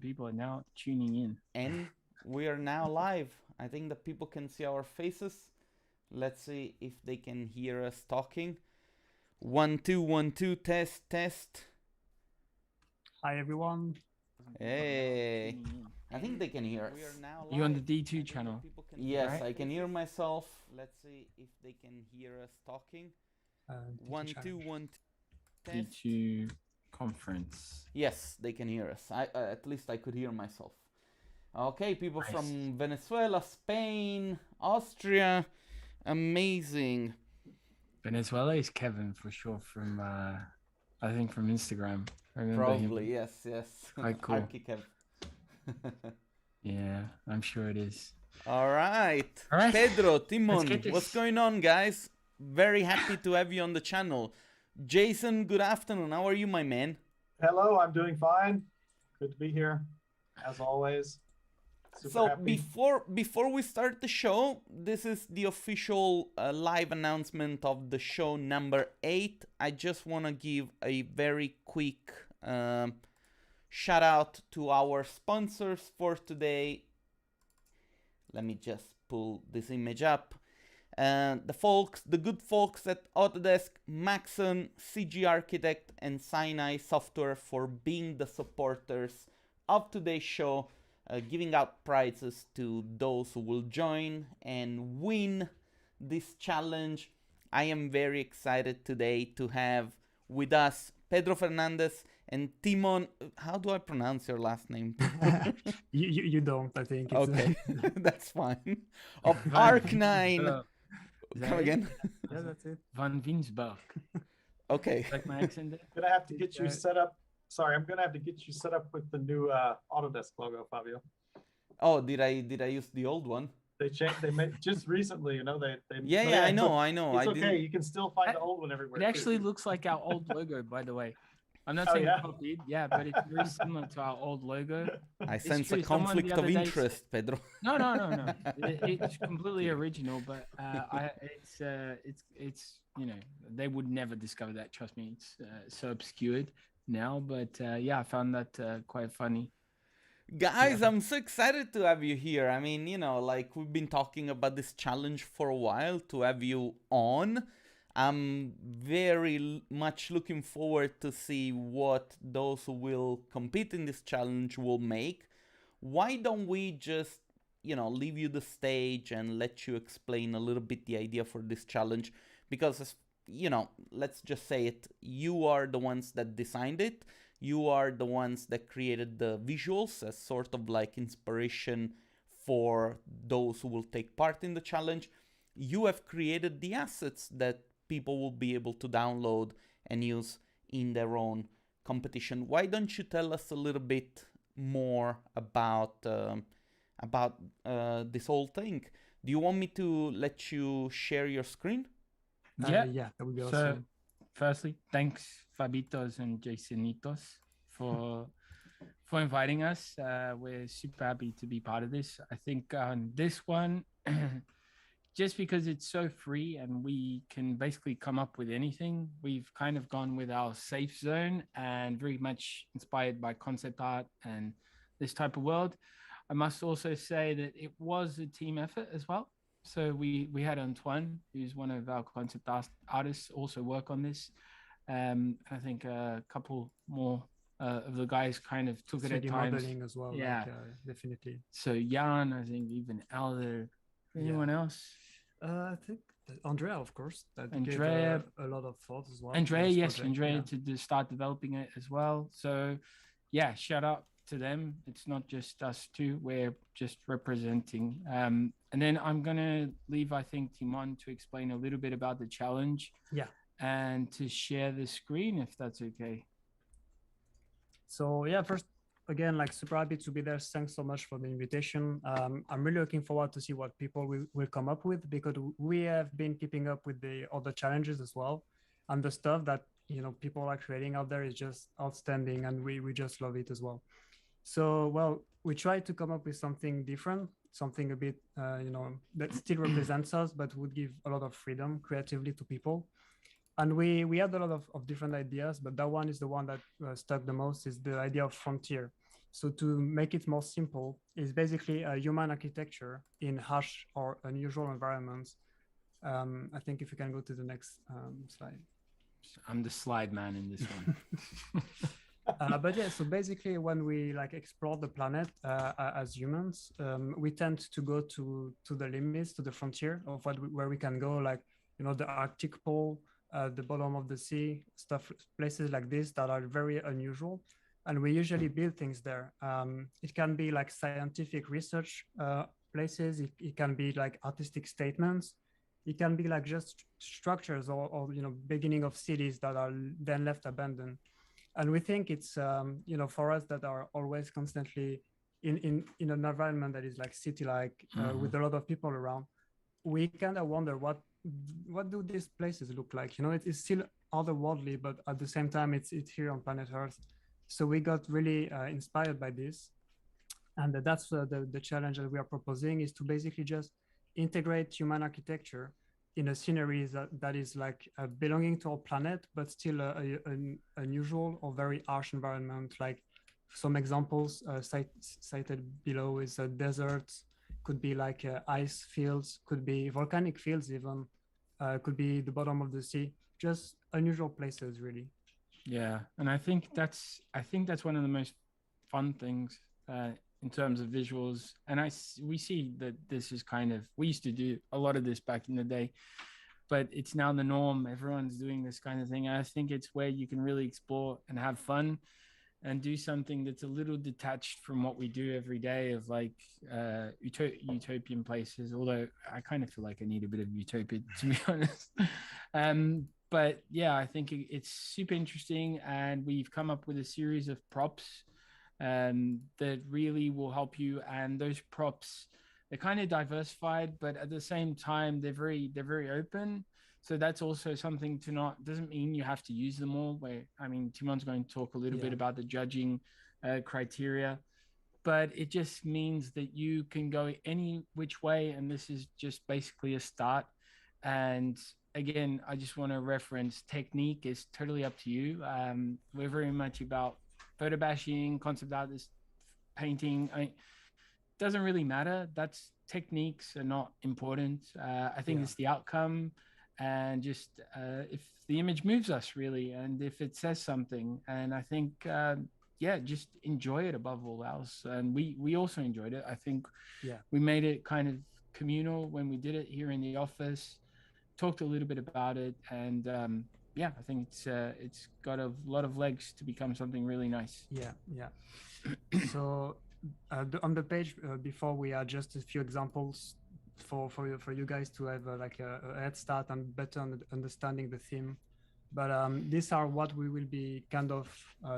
People are now tuning in. And we are now live. I think that people can see our faces. Let's see if they can hear us talking. 1 2 1 2 test test. Hi everyone. Hey, I think they can hear us. We are now live. You on the D2 channel? Yes, right? I can hear myself. Let's see if they can hear us talking. D2 1 2 challenge. 1 2 test. D2 conference. Yes, they can hear us. At least I could hear myself. Okay, people Nice. from Venezuela, Spain, Austria. Amazing. Venezuela is Kevin for sure from I think from Instagram. I remember Probably, him. yes. Quite cool. Archikev. Yeah, I'm sure it is. All right. All right. Pedro, Let's Timon, get this. what's going on, guys? Very happy to have you on the channel. Jason, good afternoon. How are you, my man? Hello, I'm doing fine. Good to be here, as always. Super happy. Before we start the show, this is the official live announcement of the show number 8. I just want to give a very quick shout out to our sponsors for today. Let me just pull this image up. The good folks at Autodesk, Maxon, CG Architect, and SiNi Software for being the supporters of today's show. Giving out prizes to those who will join and win this challenge. I am very excited today to have with us Pedro Fernandez and Timon. How do I pronounce your last name? you don't, I think. Okay, that's fine. Of Arc9. Come again? Yeah, that's it. Van Winsberg. Okay. Like my accent there? I'm gonna have to get you set up. Sorry, I'm gonna have to get you set up with the new Autodesk logo, Fabio. Oh, did I use the old one? They changed. They made just recently. You know they. Yeah, I know. It's okay. You can still find the old one everywhere. It actually looks like our old logo, by the way. I'm not Oh, saying yeah? copied, but it's very similar to our old logo. I sense true, a someone the conflict other of day interest, Pedro. No. It's completely original, but it's they would never discover that. Trust me, it's so obscured now. But yeah, I found that quite funny. Guys, I'm so excited to have you here. I mean, like we've been talking about this challenge for a while to have you on. I'm very much looking forward to see what those who will compete in this challenge will make. Why don't we just, leave you the stage and let you explain a little bit the idea for this challenge? Because, let's just say it, you are the ones that designed it. You are the ones that created the visuals as sort of like inspiration for those who will take part in the challenge. You have created the assets that people will be able to download and use in their own competition. Why don't you tell us a little bit more about this whole thing? Do you want me to let you share your screen? Yeah, that would be so, awesome. Firstly, thanks Fabitos and Jasonitos for inviting us. We're super happy to be part of this. I think on this one, just because it's so free and we can basically come up with anything, we've kind of gone with our safe zone and very much inspired by concept art and this type of world. I must also say that it was a team effort as well. So we had Antoine, who's one of our concept artists, also work on this. I think a couple more of the guys kind of took it at times. Modeling as well. Yeah, definitely. So Jan, I think even Elder. Anyone else? I think Andrea, of course. Andrea, gave a lot of thought as well. Andrea, to start developing it as well. So yeah, shout out to them. It's not just us two. We're just representing. And then I'm gonna leave, I think, Timon to explain a little bit about the challenge. Yeah. And to share the screen, if that's okay. So yeah, first, again, like super happy to be there. Thanks so much for the invitation. I'm really looking forward to see what people will come up with, because we have been keeping up with the other challenges as well. And the stuff that, people are creating out there is just outstanding, and we just love it as well. So, well, we tried to come up with something different, something a bit, that still represents us, but would give a lot of freedom creatively to people. And we had a lot of different ideas, but that one is the one that stuck the most, is the idea of frontier. So to make it more simple, it's basically a human architecture in harsh or unusual environments. I think if you can go to the next slide. I'm the slide man in this one. But yeah, so basically when we like explore the planet as humans, we tend to go to the limits, to the frontier of where we can go, like, you know, the Arctic Pole, the bottom of the sea, stuff, places like this that are very unusual. And we usually build things there. It can be like scientific research places. It can be like artistic statements. It can be like just structures or you know, beginning of cities that are then left abandoned. And we think it's you know, for us that are always constantly in an environment that is like city-like with a lot of people around, we kind of wonder what do these places look like? You know, it's still otherworldly, but at the same time, it's here on planet Earth. So we got really inspired by this, and that's the challenge that we are proposing, is to basically just integrate human architecture in a scenery that is like belonging to our planet, but still an unusual or very harsh environment. Like some examples cited below is deserts, could be like ice fields, could be volcanic fields even, could be the bottom of the sea, just unusual places really. Yeah, and I think that's one of the most fun things in terms of visuals. And we see that this is kind of, we used to do a lot of this back in the day, but it's now the norm. Everyone's doing this kind of thing. And I think it's where you can really explore and have fun and do something that's a little detached from what we do every day, of like utopian places. Although I kind of feel like I need a bit of utopia, to be honest. But yeah, I think it's super interesting, and we've come up with a series of props that really will help you. And those props, they're kind of diversified, but at the same time, they're very open. So that's also something to not, doesn't mean you have to use them all. Where, I mean, Timon's going to talk a little bit about the judging criteria, but it just means that you can go any which way. And this is just basically a start. And again, I just want to reference, technique is totally up to you. We're very much about photo bashing, concept artist, painting. It doesn't really matter. That's, techniques are not important. I think it's the outcome, and just if the image moves us really, and if it says something. And I think just enjoy it above all else. And we also enjoyed it. I think we made it kind of communal when we did it here in the office, talked a little bit about it, and I think it's got a lot of legs to become something really nice. So on the page before, we are just a few examples for you guys to have like a head start and better understanding the theme. But these are what we will be kind of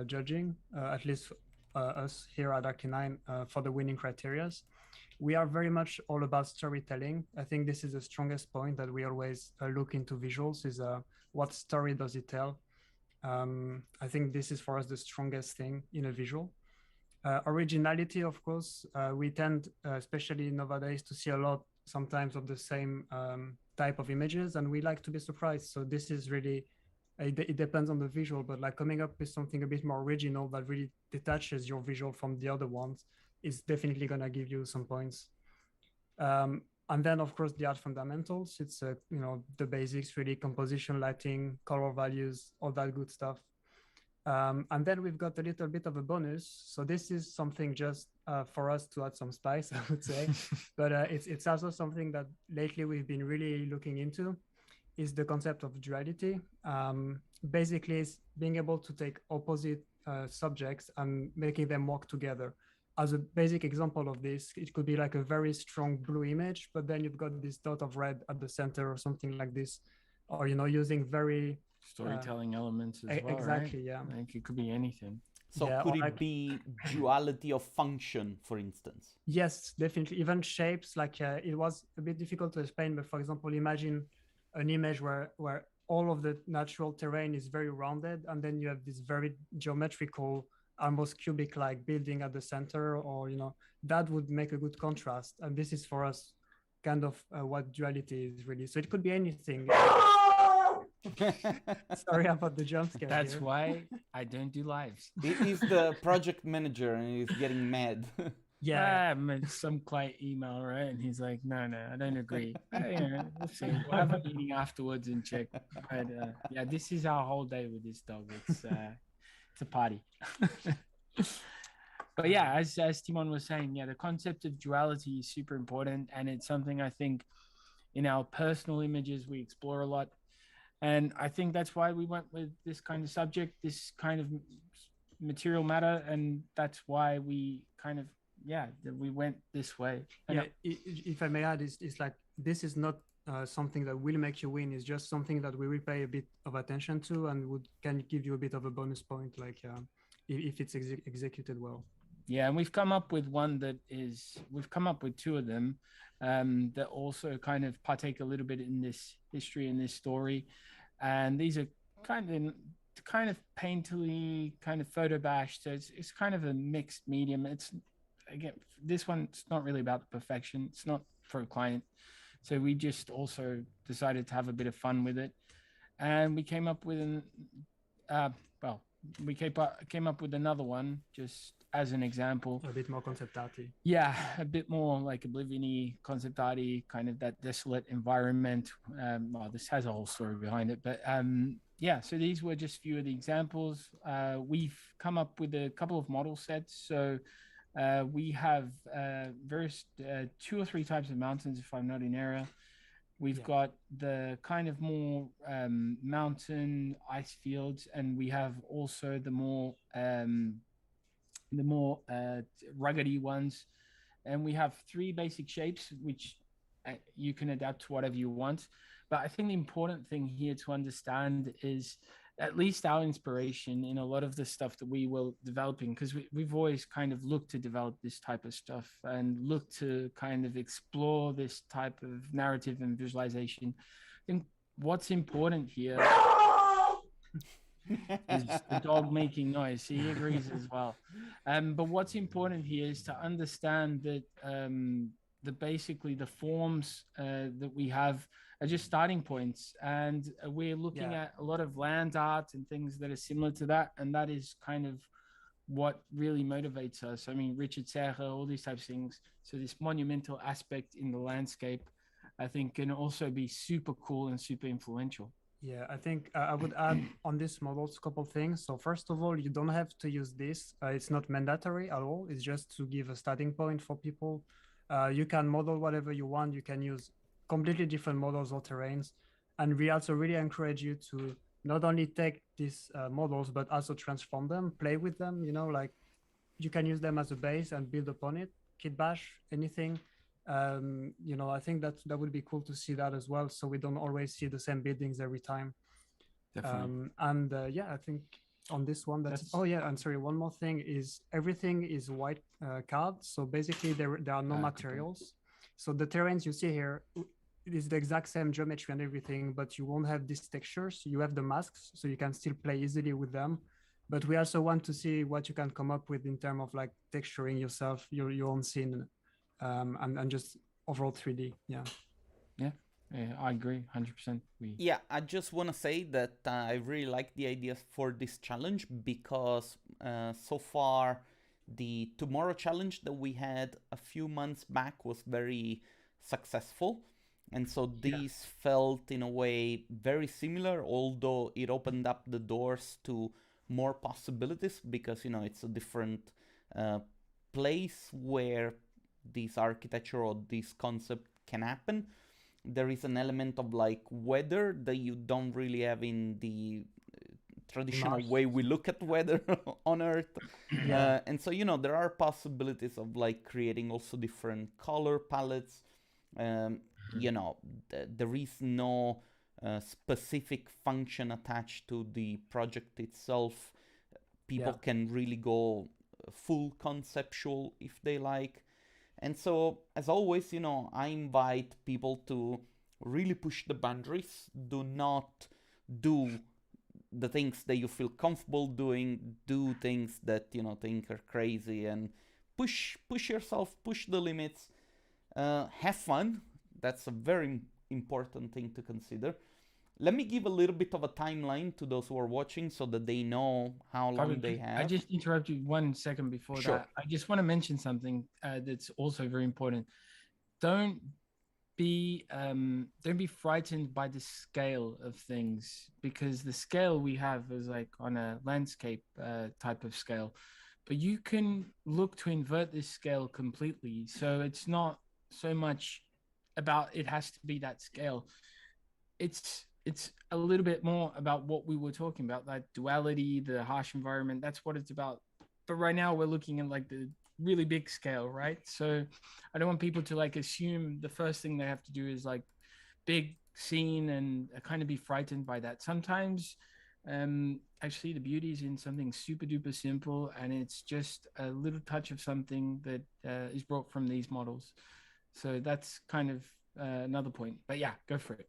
judging, at least us here at Arcanine, for the winning criterias. We are very much all about storytelling. I think this is the strongest point that we always look into visuals, is what story does it tell? I think this is for us the strongest thing in a visual. Originality, of course, we tend, especially nowadays, to see a lot sometimes of the same type of images, and we like to be surprised. So this is really, it depends on the visual, but like coming up with something a bit more original that really detaches your visual from the other ones is definitely going to give you some points. And then, of course, the art fundamentals. It's, the basics, really: composition, lighting, color values, all that good stuff. And then we've got a little bit of a bonus. So this is something just for us to add some spice, I would say. But it's also something that lately we've been really looking into, is the concept of duality. Basically, it's being able to take opposite subjects and making them work together. As a basic example of this, it could be like a very strong blue image, but then you've got this dot of red at the center or something like this, or, using very storytelling elements as well, exactly, right? Like it could be anything. So could it be duality of function, for instance? Yes, definitely. Even shapes, like it was a bit difficult to explain, but for example, imagine an image where all of the natural terrain is very rounded, and then you have this very geometrical, almost cubic-like building at the center, or, that would make a good contrast. And this is for us kind of what duality is really. So it could be anything. Sorry about the jump scare. That's here. why I don't do lives. He's the project manager and he's getting mad. Yeah. Some client email, right? And he's like, no, I don't agree. We'll see. We'll have a meeting afterwards and check. But yeah, this is our whole day with this dog. It's a party. But yeah, as Timon was saying, yeah, the concept of duality is super important, and it's something I think in our personal images we explore a lot. And I think that's why we went with this kind of subject, this kind of material matter, and that's why we kind of we went this way. Yeah, if I may add, it's like this is not something that will make you win. It's just something that we will pay a bit of attention to and can give you a bit of a bonus point, like if it's executed well. Yeah, and we've come up with two of them that also kind of partake a little bit in this history and this story. And these are kind of painterly, kind of photo bashed. So it's kind of a mixed medium. It's, again, this one, it's not really about the perfection. It's not for a client. So we just also decided to have a bit of fun with it. And we came up with we came up with another one just as an example. A bit more concept arty. Yeah, a bit more like Oblivion-y, concept arty, kind of that desolate environment. Well, this has a whole story behind it, but yeah, so these were just a few of the examples. We've come up with a couple of model sets. So we have various 2 or 3 types of mountains, if I'm not in error. We've got the kind of more mountain ice fields, and we have also the more ruggedy ones. And we have 3 basic shapes, which you can adapt to whatever you want. But I think the important thing here to understand is at least our inspiration in a lot of the stuff that we were developing, because we've always kind of looked to develop this type of stuff and looked to kind of explore this type of narrative and visualization. I think what's important here is the dog making noise. He agrees as well. But what's important here is to understand that basically the forms that we have are just starting points, and we're looking at a lot of land art and things that are similar to that, and that is kind of what really motivates us. I mean, Richard Serra, all these types of things. So this monumental aspect in the landscape, I think, can also be super cool and super influential. Yeah, I think I would add on this models a couple things. So first of all, you don't have to use this. It's not mandatory at all. It's just to give a starting point for people. You can model whatever you want. You can use completely different models or terrains. And we also really encourage you to not only take these models, but also transform them, play with them, like you can use them as a base and build upon it, kit bash, anything. I think that would be cool to see that as well. So we don't always see the same buildings every time. Definitely. I think on this one, I'm sorry. One more thing is everything is white card. So basically there are no materials. So the terrains you see here, it is the exact same geometry and everything, but you won't have these textures. You have the masks, so you can still play easily with them. But we also want to see what you can come up with in terms of like texturing yourself, your own scene, and just overall 3D. Yeah, I agree 100%. I just want to say that I really like the idea for this challenge because so far the Tomorrow challenge that we had a few months back was very successful. And so these felt in a way very similar, although it opened up the doors to more possibilities because, it's a different place where this architecture or this concept can happen. There is an element of like weather that you don't really have in the traditional way we look at weather on Earth. And so, there are possibilities of like creating also different color palettes. There is no specific function attached to the project itself. People can really go full conceptual if they like. And so, as always, I invite people to really push the boundaries. Do not do the things that you feel comfortable doing. Do things that, think are crazy, and push yourself, push the limits. Have fun. That's a very important thing to consider. let me give a little bit of a timeline to those who are watching so that they know how long they have. I just interrupt you 1 second before Sure. that. I just want to mention something that's also very important. Don't be frightened by the scale of things, because the scale we have is like on a landscape type of scale, but you can look to invert this scale completely. So it's not so much about it has to be that scale. It's a little bit more about what we were talking about, that duality, the harsh environment. That's what it's about. But right now we're looking at like the really big scale, right? So I don't want people to like assume the first thing they have to do is like big scene and kind of be frightened by that. Sometimes actually the beauty is in something super duper simple, and it's just a little touch of something that is brought from these models. So that's kind of another point. But yeah, go for it.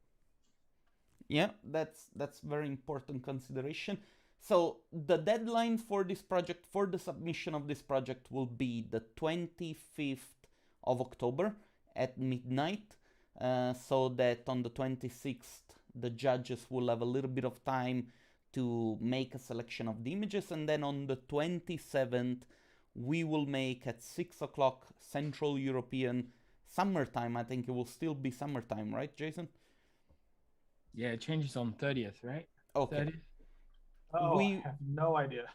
Yeah, that's very important consideration. So the deadline for this project, for the submission of this project, will be the 25th of October at midnight, so that on the 26th the judges will have a little bit of time to make a selection of the images, and then on the 27th we will make at 6 o'clock Central European summertime. I think it will still be summertime, right, Jason? Yeah, it changes on 30th, right? Okay. 30th? Oh, I have no idea.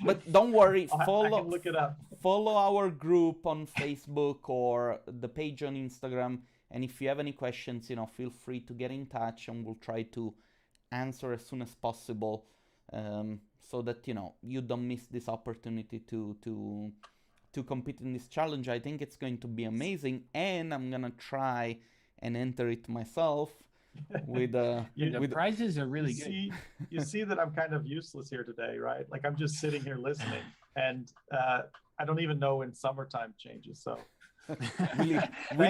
But don't worry, I can look it up. Follow our group on Facebook or the page on Instagram, and if you have any questions, feel free to get in touch, and we'll try to answer as soon as possible, so that you don't miss this opportunity to compete in this challenge. I think it's going to be amazing, and I'm gonna try and enter it myself. With the prizes are really good. You see that I'm kind of useless here today, right? Like I'm just sitting here listening, and I don't even know when summertime changes. So will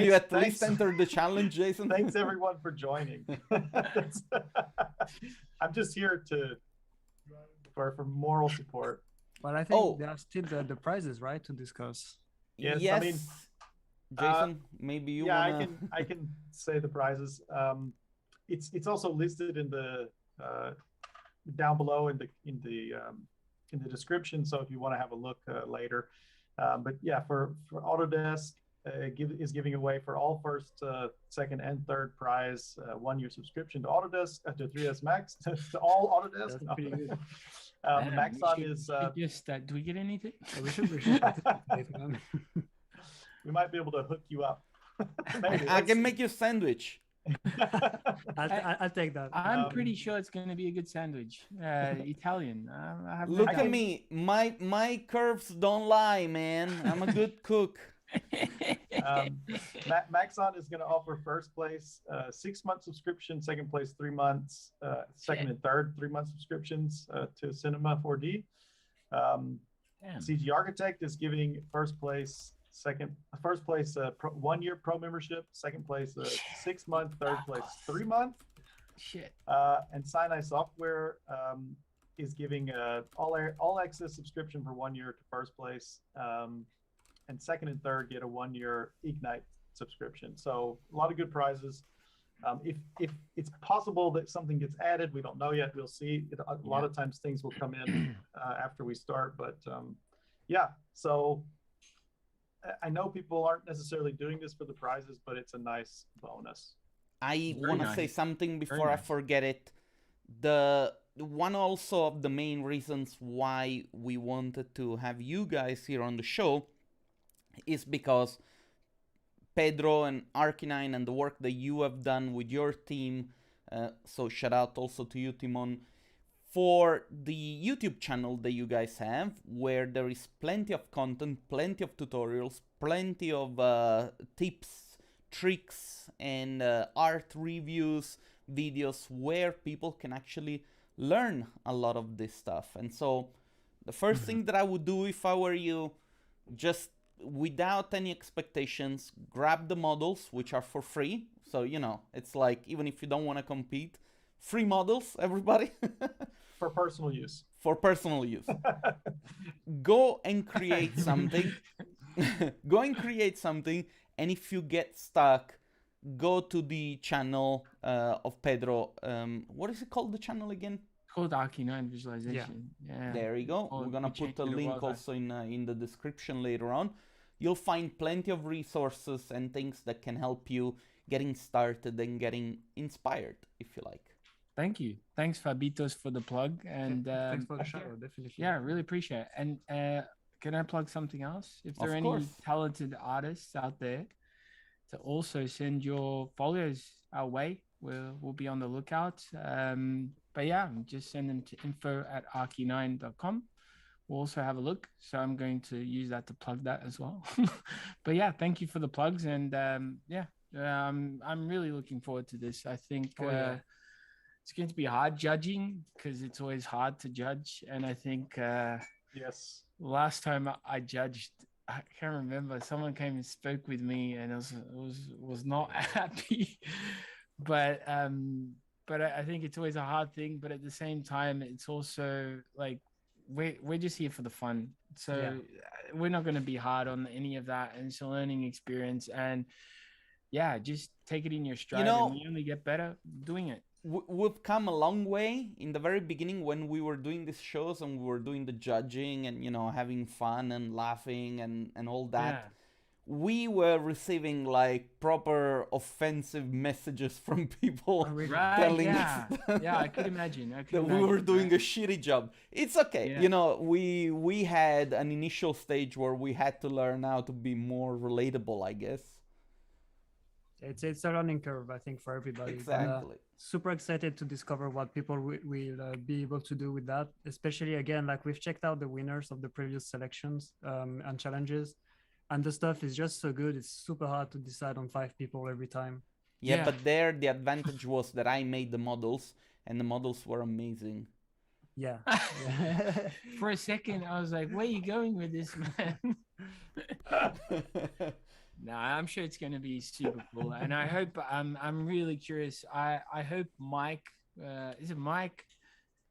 you at least enter the challenge, Jason? Thanks everyone for joining. I'm just here for moral support. But I think there are still the prizes, right, to discuss. Yes. I mean, Jason, maybe you wanna... I can say the prizes. It's also listed in the down below in the description. So if you want to have a look later, but yeah, for Autodesk is giving away for all first, second, and third prize 1-year subscription to Autodesk, to 3ds Max, to all Autodesk. Maxon is. Do we get anything? We should. We might be able to hook you up. Maybe. I can make you a sandwich. I'll take that. I'm pretty sure it's going to be a good sandwich. Italian. Look at me. My curves don't lie, man. I'm a good cook. Maxon is going to offer first place 6-month subscription, second place 3 months, second and third 3-month subscriptions to Cinema 4D. CG Architect is giving first place 1-year pro membership, second place 6-month, third place 3-month. Shit. And SiNi Software is giving all access subscription for 1 year to first place, and second and third get a 1-year Ignite subscription. So a lot of good prizes. If it's possible that something gets added, we don't know yet. We'll see. A lot of times things will come in after we start, but yeah. So I know people aren't necessarily doing this for the prizes, but it's a nice bonus. I want to say something before I forget it. The one also of the main reasons why we wanted to have you guys here on the show is because Pedro and Arcanine and the work that you have done with your team, so shout out also to you, Timon, for the YouTube channel that you guys have, where there is plenty of content, plenty of tutorials, plenty of tips, tricks, and art reviews, videos where people can actually learn a lot of this stuff. And so the first thing that I would do if I were you, just without any expectations, grab the models, which are for free. So, it's like, even if you don't want to compete, free models, everybody. For personal use. For personal use. Go and create something. Go and create something. And if you get stuck, go to the channel of Pedro. What is it called? The channel again? Called Archi9 Visualization. Yeah. There you go. Or We're gonna we put changed a it a link while back. also in the description later on. You'll find plenty of resources and things that can help you getting started and getting inspired, if you like. Thank you. Thanks, Fabitos, for the plug. And Thanks for the yeah, shout out, definitely. yeah, really appreciate it. And can I plug something else? If there Of are any course. talented artists out there, to also send your folios our way. We'll be on the lookout. But yeah, just send them to info@archi9.com. We'll also have a look. So I'm going to use that to plug that as well. But yeah, thank you for the plugs. And yeah, I'm really looking forward to this. I think it's going to be hard judging because it's always hard to judge. And I think Yes. last time I judged, I can't remember. Someone came and spoke with me, and was not happy. But I think it's always a hard thing. But at the same time, it's also like we're just here for the fun. So we're not going to be hard on any of that. And it's a learning experience. And yeah, just take it in your stride. And you only get better doing it. We've come a long way. In the very beginning, when we were doing these shows and we were doing the judging and having fun and laughing and all that, we were receiving like proper offensive messages from people telling us I could imagine that we were doing a shitty job. It's okay. We had an initial stage where we had to learn how to be more relatable, I guess. It's a learning curve, I think, for everybody. Exactly. Super excited to discover what people will be able to do with that. Especially, again, like we've checked out the winners of the previous selections and challenges. And the stuff is just so good. It's super hard to decide on 5 people every time. Yeah, but there the advantage was that I made the models, and the models were amazing. Yeah. For a second, I was like, where are you going with this, man? No, I'm sure it's going to be super cool. And I hope, I'm really curious. I hope Mike, is it Mike?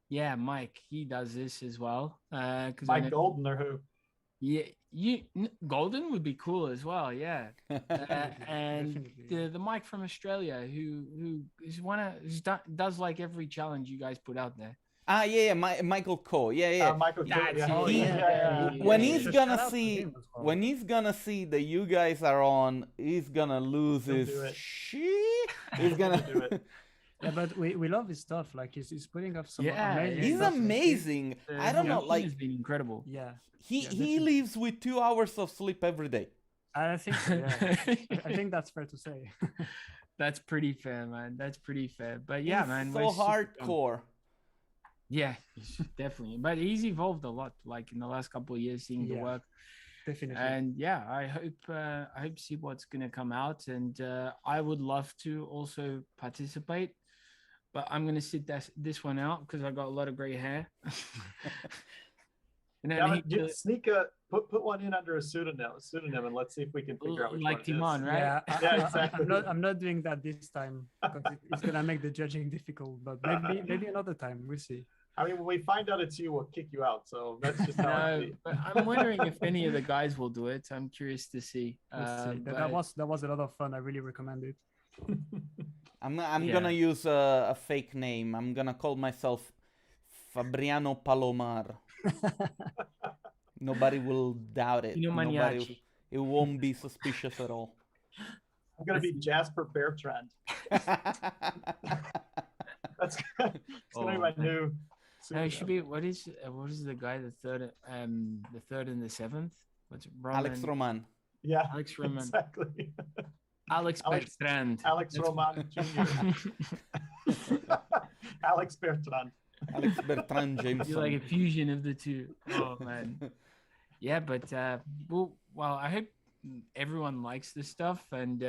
Yeah, Mike, he does this as well. Mike Golden or who? Yeah, Golden would be cool as well. Yeah. And the Mike from Australia who does like every challenge you guys put out there. Michael Coe. Michael Coe. When he's gonna see that you guys are on, he's gonna lose his shit. He's gonna do it. Yeah, but we love his stuff. Like he's putting up some amazing he's stuff. Amazing. I don't know, like he's been incredible. Yeah. He lives with 2 hours of sleep every day. I think so, yeah. I think that's fair to say. That's pretty fair, man. That's pretty fair. But yeah, man, so hardcore. Yeah, definitely. But he's evolved a lot, like in the last couple of years, seeing the work. Definitely. And yeah, I hope see what's gonna come out. And I would love to also participate, but I'm gonna sit this one out because I got a lot of gray hair. And then sneak put one in under a pseudonym, and let's see if we can figure out which like Timon, right? Yeah, exactly. I'm not doing that this time because it's gonna make the judging difficult. But maybe another time. We'll see. I mean, when we find out it's you, we'll kick you out. So that's just how it but I'm wondering if any of the guys will do it. I'm curious to see. That was a lot of fun. I really recommend it. I'm gonna use a fake name. I'm gonna call myself Fabriano Palomar. Nobody will doubt it. It won't be suspicious at all. I'm gonna be Jasper Bertrand. That's gonna be my new. No, it should be what is the guy the third and the seventh? What's Roman? Alex Roman. Yeah, Alex Roman. Exactly. Alex Bertrand. Alex Roman Jr. Alex Bertrand. Alex Bertrand Jameson. You're like a fusion of the two. Oh man. Yeah, but well, I hope everyone likes this stuff, and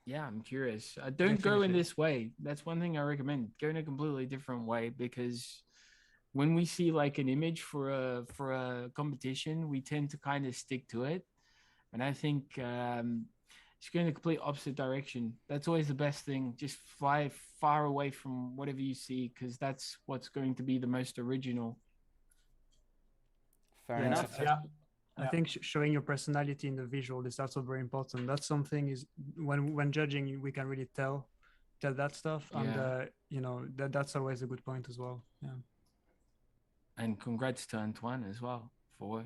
yeah, I'm curious. Don't go in this way. That's one thing I recommend. Go in a completely different way, because when we see like an image for a competition, we tend to kind of stick to it, and I think it's going the complete opposite direction. That's always the best thing. Just fly far away from whatever you see, because that's what's going to be the most original. Fair enough. Yeah. I think showing your personality in the visual is also very important. That's something is when judging, we can really tell that stuff, and that's always a good point as well. Yeah. And congrats to Antoine as well.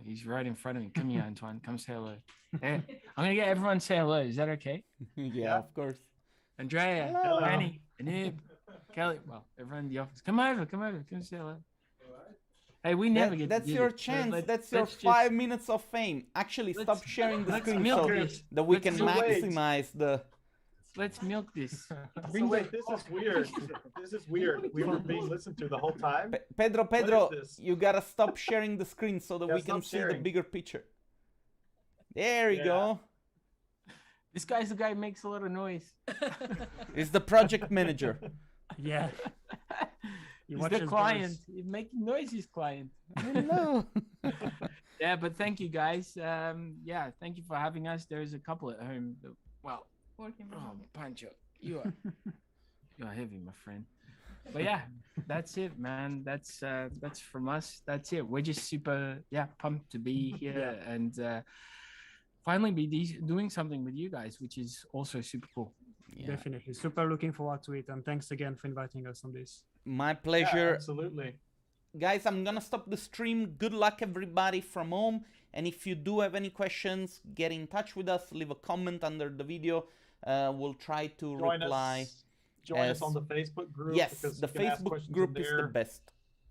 He's right in front of me. Come here, Antoine. Come say hello. Hey, I'm gonna get everyone to say hello. Is that okay? Yeah, of course. Andrea, Hello. Annie, Anib, Kelly. Well, everyone in the office. Come over. Come say hello. Hey, we never get. That's to do your this. chance. Let's That's your just- 5 minutes of fame. Actually, stop sharing the let's screen milk so this. that we can Let's wait. maximize the. Let's milk this. So wait, this is weird. This is weird. We were being listened to the whole time. Pedro, What is this? you gotta stop sharing the screen so that Yeah, we can stop see the sharing. bigger picture. There you go. This guy's the guy who makes a lot of noise. It's the project manager. Yeah. He's the client. He's making noises, client. Hello. Yeah, but thank you guys. Thank you for having us. There's a couple at home. Working. Pancho, you are heavy, my friend. But yeah, that's it, man. That's from us. That's it. We're just super pumped to be here and finally be doing something with you guys, which is also super cool. Yeah. Definitely super looking forward to it, and thanks again for inviting us on this. My Yeah, pleasure. absolutely. Guys, I'm gonna stop the stream. Good luck, everybody, from home. And if you do have any questions, get in touch with us. Leave a comment under the video. We'll try to reply. Join us on the Facebook group. Yes, because the you can ask Facebook questions group in is the there. best.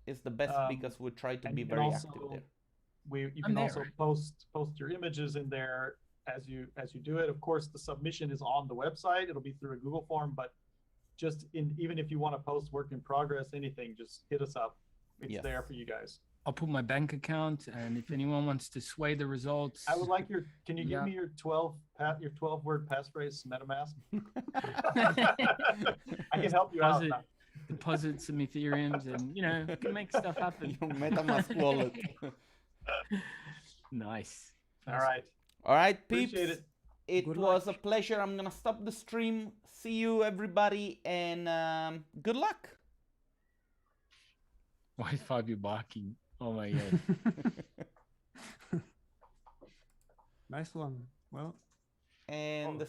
It's the best because we try to and be you can very also- active there. You I'm can also there. post your images in there as you do it. Of course, the submission is on the website. It'll be through a Google form, but even if you want to post work in progress, anything, just hit us up. It's Yes. there for you guys. I'll put my bank account, and if anyone wants to sway the results, I would like can you give Yeah. me your 12-word passphrase MetaMask? I can help you out. deposit some Ethereums, and we can make stuff happen. Your MetaMask wallet. Nice. All right. All right, peeps. Appreciate it. It Good was luck. a pleasure. I'm gonna stop the stream. See you, everybody, and good luck. Why is Fabio barking? Oh my god. Nice one. Well. And the